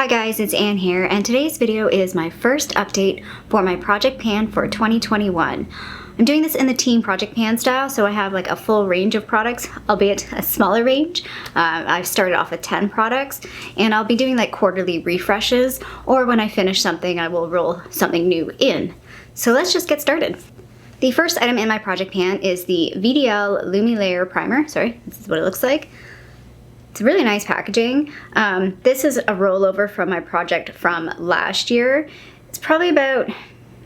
Hi guys, it's Anne here, and today's video is my first update for my project pan for 2021. I'm doing this in the team project pan style, so I have like a full range of products, albeit a smaller range. I've started off with 10 products, and I'll be doing like quarterly refreshes, or when I finish something, I will roll something new in. So let's just get started. The first item in my project pan is the VDL Lumi Layer Primer. Sorry, this is what it looks like. It's really nice packaging. This is a rollover from my project from last year. It's probably about,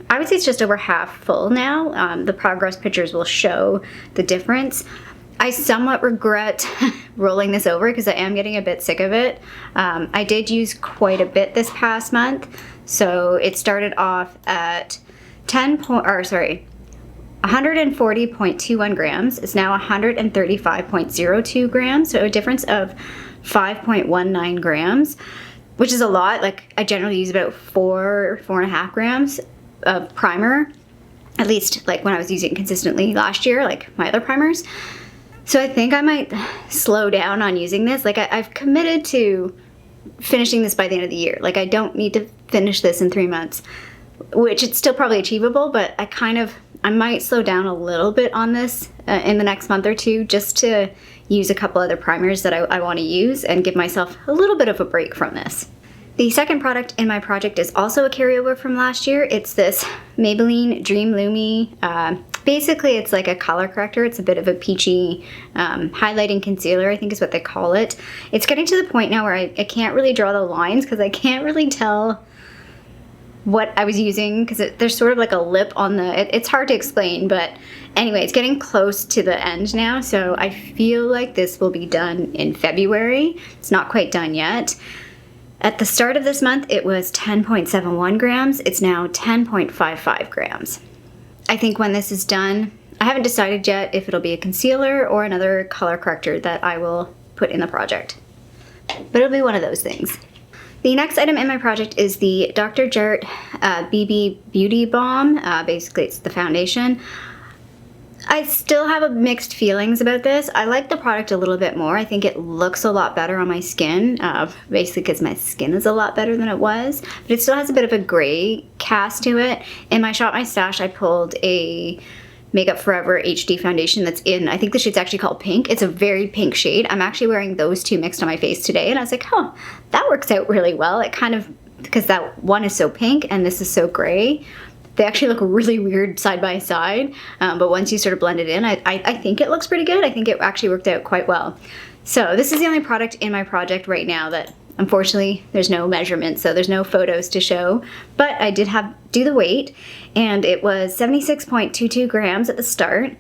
I would say it's just over half full now. The progress pictures will show the difference. I somewhat regret rolling this over because I am getting a bit sick of it. I did use quite a bit this past month. So it started off at 140.21 grams. It's now 135.02 grams, so a difference of 5.19 grams, which is a lot. Like, I generally use about 4.5 grams of primer, at least like when I was using it consistently last year, like my other primers. So I think I might slow down on using this. Like, I've committed to finishing this by the end of the year. Like, I don't need to finish this in 3 months, which it's still probably achievable, but I might slow down a little bit on this in the next month or two, just to use a couple other primers that I want to use and give myself a little bit of a break from this. The second product in my project is also a carryover from last year. It's this Maybelline Dream Lumi. Basically, it's like a color corrector. It's a bit of a peachy highlighting concealer, I think is what they call it. It's getting to the point now where I can't really draw the lines because I can't really tell what I was using, because there's sort of like a lip on the, it's hard to explain, but anyway, it's getting close to the end now, so I feel like this will be done in February. It's not quite done yet. At the start of this month, it was 10.71 grams. It's now 10.55 grams. I think when this is done, I haven't decided yet if it'll be a concealer or another color corrector that I will put in the project, but it'll be one of those things. The next item in my project is the Dr. Jart BB Beauty Balm. Basically, it's the foundation. I still have mixed feelings about this. I like the product a little bit more. I think it looks a lot better on my skin, basically because my skin is a lot better than it was. But it still has a bit of a gray cast to it. In my Shop My Stash, I pulled a Makeup Forever HD foundation that's in, I think the shade's actually called Pink. It's a very pink shade. I'm actually wearing those two mixed on my face today, and I was like, oh, that works out really well. It kind of, because that one is so pink and this is so gray, they actually look really weird side by side, but once you sort of blend it in, I think it looks pretty good. I think it actually worked out quite well. So this is the only product in my project right now that, unfortunately, there's no measurements, so there's no photos to show, but I did do the weight, and it was 76.22 grams at the start.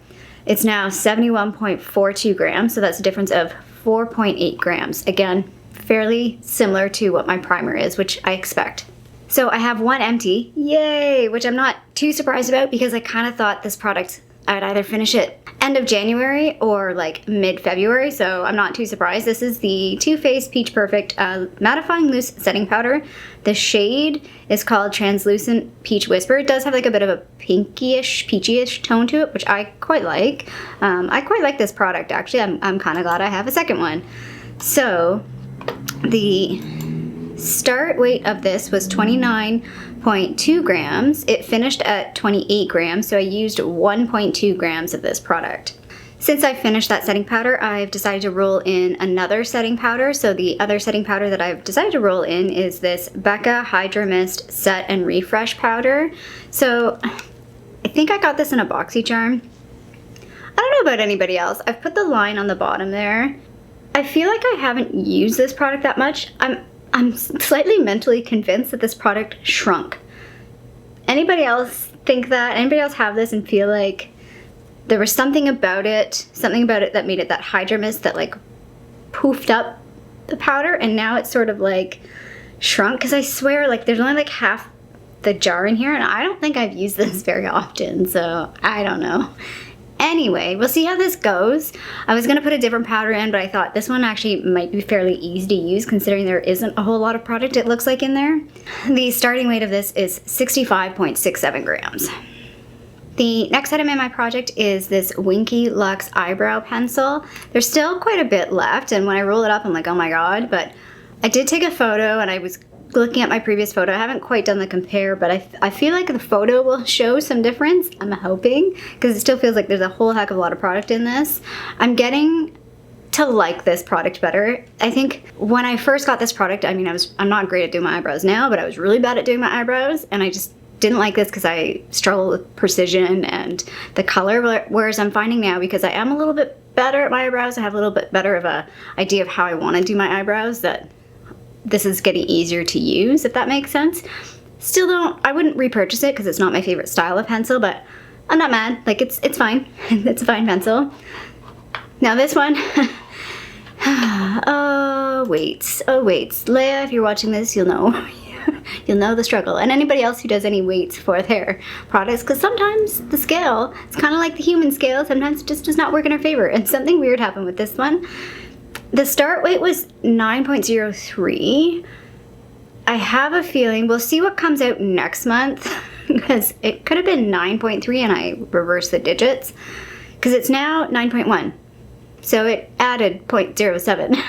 It's now 71.42 grams, so that's a difference of 4.8 grams. Again, fairly similar to what my primer is, which I expect. So I have one empty, yay, which I'm not too surprised about because I kind of thought this product, I'd either finish it end of January or like mid-February, so I'm not too surprised. This is the Too Faced Peach Perfect Mattifying Loose Setting Powder. The shade is called Translucent Peach Whisper. It does have like a bit of a pinky-ish, peachy-ish tone to it, which I quite like. I quite like this product, actually. I'm kind of glad I have a second one. So the start weight of this was 29.2 grams. It finished at 28 grams, so I used 1.2 grams of this product. Since I finished that setting powder, I've decided to roll in another setting powder. So the other setting powder that I've decided to roll in is this Becca Hydra Mist Set and Refresh Powder. So I think I got this in a BoxyCharm. I don't know about anybody else. I've put the line on the bottom there. I feel like I haven't used this product that much. I'm slightly mentally convinced that this product shrunk. Anybody else think that? Anybody else have this and feel like there was something about it that made it that Hydra Mist that like poofed up the powder, and now it's sort of like shrunk? Because I swear, like, there's only like half the jar in here, and I don't think I've used this very often, so I don't know. Anyway, we'll see how this goes. I was going to put a different powder in, but I thought this one actually might be fairly easy to use considering there isn't a whole lot of product it looks like in there. The starting weight of this is 65.67 grams. The next item in my project is this Winky Luxe Eyebrow Pencil. There's still quite a bit left, and when I roll it up, I'm like, oh my god, but I did take a photo and I was looking at my previous photo, I haven't quite done the compare, but I feel like the photo will show some difference. I'm hoping, because it still feels like there's a whole heck of a lot of product in this. I'm getting to like this product better. I think when I first got this product, I mean, I'm not great at doing my eyebrows now, but I was really bad at doing my eyebrows, and I just didn't like this because I struggle with precision and the color, whereas I'm finding now, because I am a little bit better at my eyebrows, I have a little bit better of a idea of how I want to do my eyebrows, that this is getting easier to use, if that makes sense. Still I wouldn't repurchase it because it's not my favorite style of pencil, but I'm not mad. Like, it's fine. It's a fine pencil. Now this one, oh wait, Leia, if you're watching this, you'll know. You'll know the struggle. And anybody else who does any weights for their products, because sometimes the scale, it's kind of like the human scale, sometimes it just does not work in our favor. And something weird happened with this one. The start weight was 9.03. I have a feeling, we'll see what comes out next month, because it could have been 9.3 and I reversed the digits, because it's now 9.1. So it added 0.07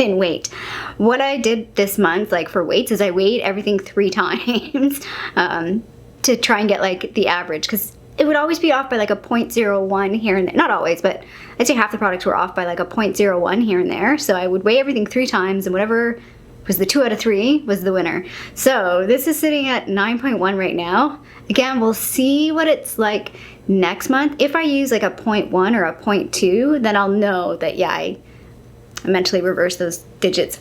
in weight. What I did this month, like for weights, is I weighed everything 3 times to try and get like the average, because it would always be off by like a 0.01 here and there. Not always, but I'd say half the products were off by like a 0.01 here and there. So I would weigh everything 3 times, and whatever was the 2 out of 3 was the winner. So this is sitting at 9.1 right now. Again, we'll see what it's like next month. If I use like a 0.1 or a 0.2, then I'll know that, yeah, I mentally reverse those digits,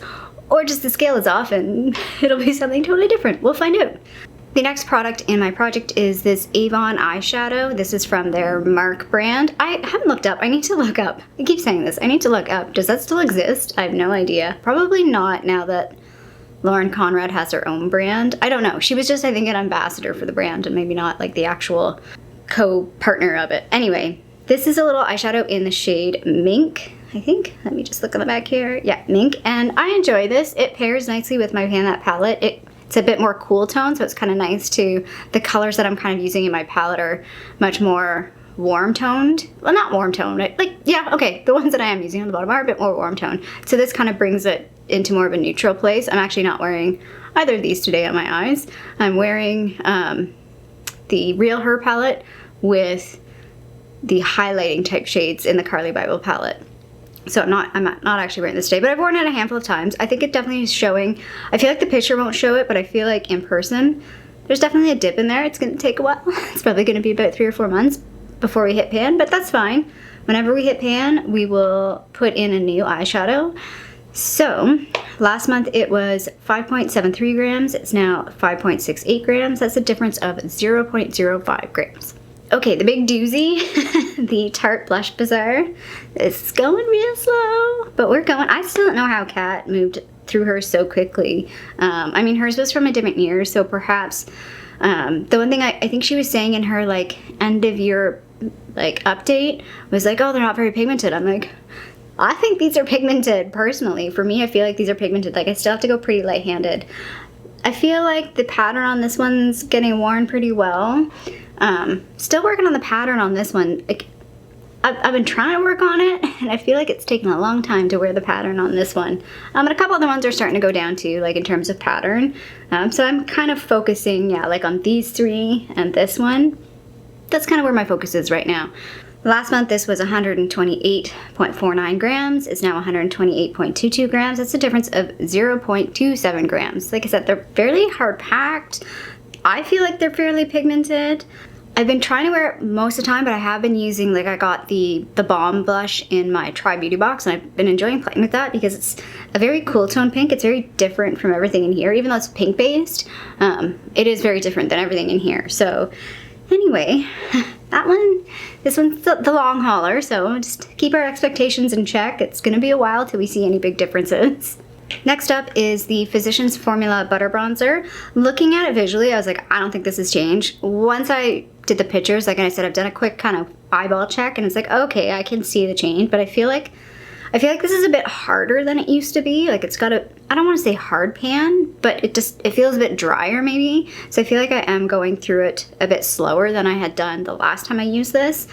or just the scale is off and it'll be something totally different. We'll find out. The next product in my project is this Avon eyeshadow. This is from their Mark brand. I haven't looked up. I need to look up. I keep saying this. I need to look up. Does that still exist? I have no idea. Probably not, now that Lauren Conrad has her own brand. I don't know. She was just, I think, an ambassador for the brand and maybe not like the actual co-partner of it. Anyway, this is a little eyeshadow in the shade Mink, I think. Let me just look on the back here. Yeah, Mink. And I enjoy this. It pairs nicely with my Pan That palette. It's a bit more cool tone, so it's kind of nice to, the colors that I'm kind of using in my palette are much more warm toned. Well, not warm toned, like, yeah, okay, the ones that I am using on the bottom are a bit more warm toned. So this kind of brings it into more of a neutral place. I'm actually not wearing either of these today on my eyes. I'm wearing the RealHer palette with the highlighting type shades in the Carli Bybel palette. So I'm not actually wearing this today, but I've worn it a handful of times. I think it definitely is showing. I feel like the picture won't show it, but I feel like in person, there's definitely a dip in there. It's gonna take a while. It's probably gonna be about 3 or 4 months before we hit pan, but that's fine. Whenever we hit pan, we will put in a new eyeshadow. So last month it was 5.73 grams. It's now 5.68 grams. That's a difference of 0.05 grams. Okay, the big doozy, the Tarte Blush Bazaar. It's going real slow, but we're going. I still don't know how Kat moved through hers so quickly. I mean, hers was from a different year, so perhaps the one thing I think she was saying in her like end of year like update was like, oh, they're not very pigmented. I'm like, I think these are pigmented personally. For me, I feel like these are pigmented. Like, I still have to go pretty light-handed. I feel like the pattern on this one's getting worn pretty well. Still working on the pattern on this one. Like, I've been trying to work on it, and I feel like it's taken a long time to wear the pattern on this one. And a couple other ones are starting to go down too, like in terms of pattern. So I'm kind of focusing, yeah, like on these 3 and this one. That's kind of where my focus is right now. Last month this was 128.49 grams. It's now 128.22 grams. That's a difference of 0.27 grams. Like I said, they're fairly hard packed. I feel like they're fairly pigmented. I've been trying to wear it most of the time, but I have been using, like, I got the Balm blush in my Try Beauty box, and I've been enjoying playing with that because it's a very cool tone pink. It's very different from everything in here. Even though it's pink based, it is very different than everything in here. So anyway, this one's the long hauler, so just keep our expectations in check. It's gonna be a while till we see any big differences. Next up is the Physicians Formula Butter Bronzer. Looking at it visually, I was like, I don't think this has changed. Once I did the pictures, like I said, I've done a quick kind of eyeball check, and it's like, okay, I can see the change, but I feel like this is a bit harder than it used to be. Like, it's got a, I don't want to say hard pan, but it feels a bit drier maybe. So I feel like I am going through it a bit slower than I had done the last time I used this.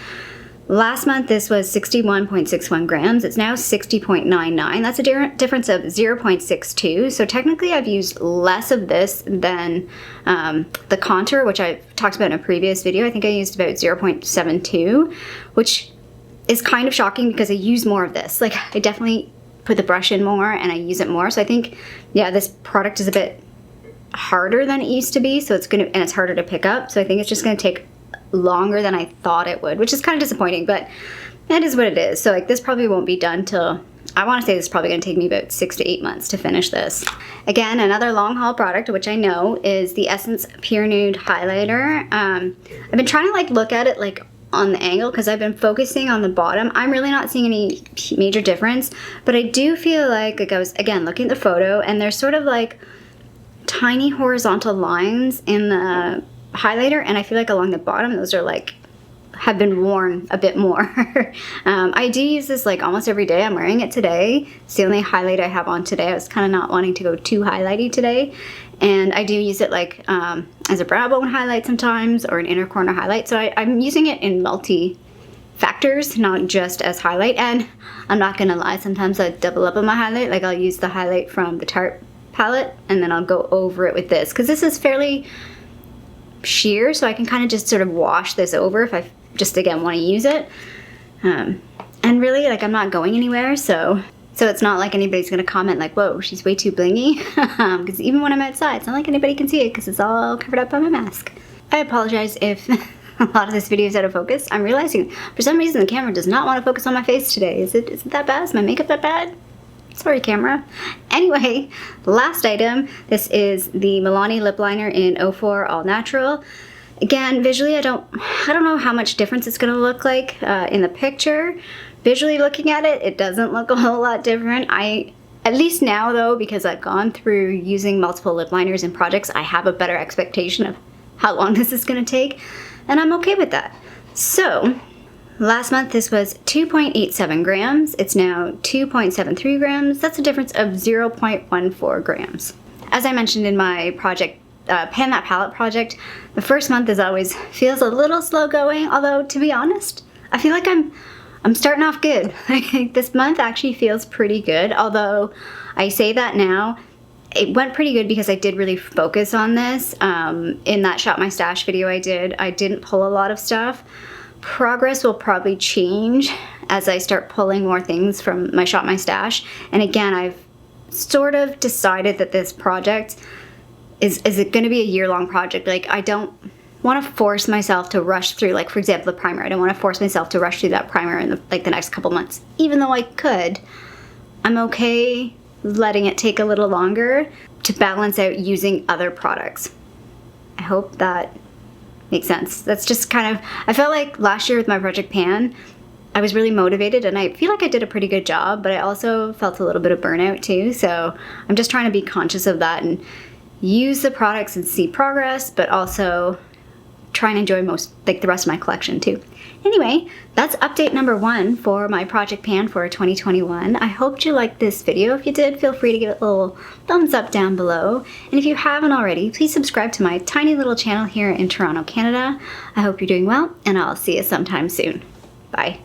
Last month, this was 61.61 grams. It's now 60.99. That's a difference of 0.62. So technically, I've used less of this than the contour, which I've talked about in a previous video. I think I used about 0.72, which is kind of shocking because I use more of this. Like, I definitely put the brush in more and I use it more. So I think, yeah, this product is a bit harder than it used to be. So and it's harder to pick up. So I think it's just gonna take longer than I thought it would, which is kind of disappointing, but that is what it is. So like this probably won't be done till, I want to say this is probably going to take me about 6 to 8 months to finish this. Again, another long haul product, which I know is the Essence Pure Nude Highlighter. I've been trying to like look at it like on the angle because I've been focusing on the bottom. I'm really not seeing any major difference, but I do feel like I was, again, looking at the photo and there's sort of like tiny horizontal lines in the highlighter, and I feel like along the bottom those are like have been worn a bit more. I do use this like almost every day. I'm wearing it today. It's the only highlight I have on today. I was kind of not wanting to go too highlighty today, and I do use it like as a brow bone highlight sometimes, or an inner corner highlight. So I'm using it in multi factors, not just as highlight. And I'm not gonna lie, sometimes I double up on my highlight. Like I'll use the highlight from the Tarte palette and then I'll go over it with this because this is fairly sheer, so I can kind of just sort of wash this over if I just again want to use it. And really, like, I'm not going anywhere, so it's not like anybody's gonna comment like, whoa, she's way too blingy, because even when I'm outside, it's not like anybody can see it because it's all covered up by my mask. I apologize if a lot of this video is out of focus. I'm realizing for some reason the camera does not want to focus on my face today. Is it that bad? Is my makeup that bad? Sorry, camera. Anyway, last item. This is the Milani lip liner in 04 All Natural. Again, visually, I don't know how much difference it's gonna look like in the picture. Visually looking at it, it doesn't look a whole lot different. At least now though, because I've gone through using multiple lip liners in projects, I have a better expectation of how long this is gonna take, and I'm okay with that. So, last month this was 2.87 grams. It's now 2.73 grams. That's a difference of 0.14 grams. As I mentioned in my project, Pan That Palette project, the first month always feels a little slow going, although to be honest, I feel like I'm starting off good. This month actually feels pretty good, although I say that now. It went pretty good because I did really focus on this. In that Shop My Stash video I didn't pull a lot of stuff. Progress will probably change as I start pulling more things from my Shop My Stash. And again, I've sort of decided that this project is it going to be a year-long project. Like, I don't want to force myself to rush through, like, for example, the primer. I don't want to force myself to rush through that primer in the next couple months. Even though I could, I'm okay letting it take a little longer to balance out using other products. I hope that makes sense. That's just kind of, I felt like last year with my Project Pan, I was really motivated and I feel like I did a pretty good job, but I also felt a little bit of burnout too. So I'm just trying to be conscious of that and use the products and see progress, but also try and enjoy the rest of my collection too. Anyway, that's update number 1 for my Project Pan for 2021. I hope you liked this video. If you did, feel free to give it a little thumbs up down below. And if you haven't already, please subscribe to my tiny little channel here in Toronto, Canada. I hope you're doing well, and I'll see you sometime soon. Bye.